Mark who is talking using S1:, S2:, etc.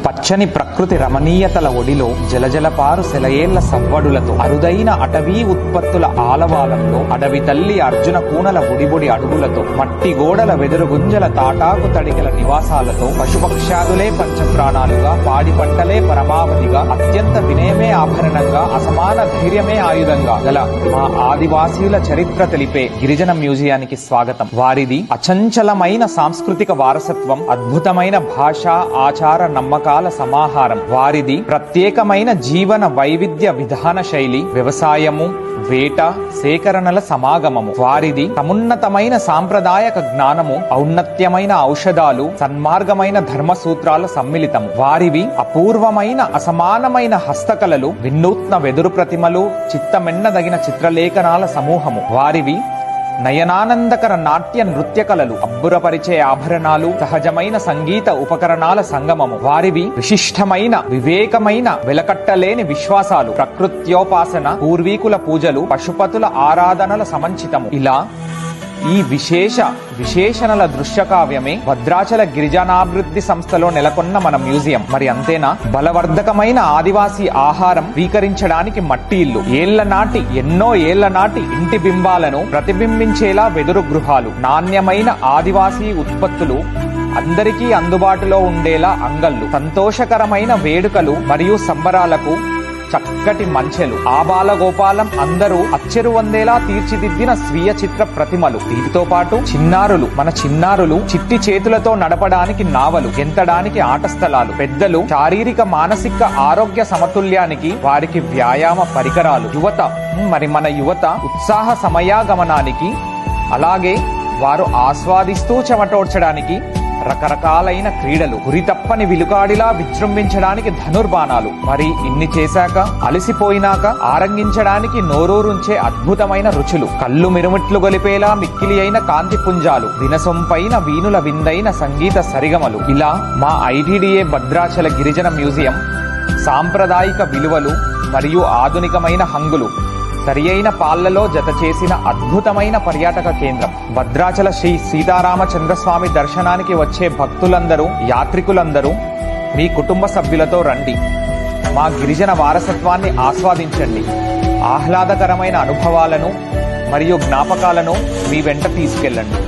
S1: పచ్చని ప్రకృతి రమణీయతల ఒడిలో జలజలపారు సెలయేళ్ల సవ్వడులతో అరుదైన అటవీ ఉత్పత్తుల ఆలవాలంలో అడవి తల్లి అర్జున కూనల బుడిబుడి అడుగులతో మట్టి గోడల వెదురు గుంజల తాటాకు తడికల నివాసాలతో పశుపక్ష్యాదులే పంచప్రాణాలుగా పాడి పంటలే పరమావధిగా అత్యంత వినయమే ఆభరణంగా అసమాన ధైర్యమే ఆయుధంగా గల మా ఆదివాసీల చరిత్ర తెలిపే గిరిజన మ్యూజియానికి స్వాగతం. వారిది అచంచలమైన సాంస్కృతిక వారసత్వం, అద్భుతమైన భాషా ఆచార నమ్మకాల సమాహారం. వారిది ప్రత్యేకమైన జీవన వైవిధ్య విధాన శైలి, వ్యవసాయము, వేట, సేకరణల సమాగమము. వారిది సమున్నతమైన సాంప్రదాయక జ్ఞానము, ఔన్నత్యమైన ఔషధాలు, సన్మార్గమైన ధర్మ సూత్రాల సమ్మిళితము. వారివి అపూర్వమైన అసమానమైన హస్తకళలు, వినూత్న వెదురు ప్రతిమలు, చిత్తమెన్నదగిన చిత్రలేఖనాల సమూహము. వారివి నయనానందకర నాట్య నృత్య కళలు, అబ్బురపరిచే ఆభరణాలు, సహజమైన సంగీత ఉపకరణాల సంగమము. వారివి విశిష్టమైన వివేకమైన వెలకట్టలేని విశ్వాసాలు, ప్రకృత్యోపాసన, పూర్వీకుల పూజలు, పశుపతుల ఆరాధనల సమంచితము. ఇలా ఈ విశేషణల దృశ్యకావ్యమే భద్రాచల గిరిజనాభివృద్ధి సంస్థలో నెలకొన్న మన మ్యూజియం. మరి అంతేనా? బలవర్ధకమైన ఆదివాసీ ఆహారం స్వీకరించడానికి మట్టి ఇల్లు, ఎన్నో ఏళ్ల నాటి ఇంటి బింబాలను ప్రతిబింబించేలా వెదురు గృహాలు, నాణ్యమైన ఆదివాసీ ఉత్పత్తులు అందరికీ అందుబాటులో ఉండేలా అంగళ్ళు, సంతోషకరమైన వేడుకలు మరియు సంబరాలకు చక్కటి మంచెలు, ఆబాలగోపాలం అందరూ అచ్చెరువందేలా తీర్చిదిద్దిన స్వీయ చిత్ర ప్రతిమలు. వీటితో పాటు మన చిన్నారులు చిట్టి చేతులతో నడపడానికి నావలు, గెంతడానికి ఆట స్థలాలు, పెద్దలు శారీరక మానసిక ఆరోగ్య సమతుల్యానికి వారికి వ్యాయామ పరికరాలు, మన యువత ఉత్సాహ సమయాగమనానికి, అలాగే వారు ఆస్వాదిస్తూ చెమటోడ్చడానికి రకరకాలైన క్రీడలు, గురితప్పని విలుకాడిలా విజృంభించడానికి ధనుర్బాణాలు. మరి ఇన్ని చేశాక అలసిపోయినాక ఆరంగించడానికి నోరూరుంచే అద్భుతమైన రుచులు, కళ్ళు మిరుమిట్లు గొలిపేలా మిక్కిలి అయిన కాంతి పుంజాలు, వినసొంపైన వీణుల విందైన సంగీత సరిగమలు. ఇలా మా ఐటీడీఏ భద్రాచల గిరిజన మ్యూజియం సాంప్రదాయిక విలువలు మరియు ఆధునికమైన హంగులు సరియైన పాళ్లలో జత చేసిన అద్భుతమైన పర్యాటక కేంద్రం. భద్రాచల శ్రీ సీతారామచంద్రస్వామి దర్శనానికి వచ్చే భక్తులందరూ, యాత్రికులందరూ మీ కుటుంబ సభ్యులతో రండి. మా గిరిజన వారసత్వాన్ని ఆస్వాదించండి. ఆహ్లాదకరమైన అనుభవాలను మరియు జ్ఞాపకాలను మీ వెంట తీసుకెళ్ళండి.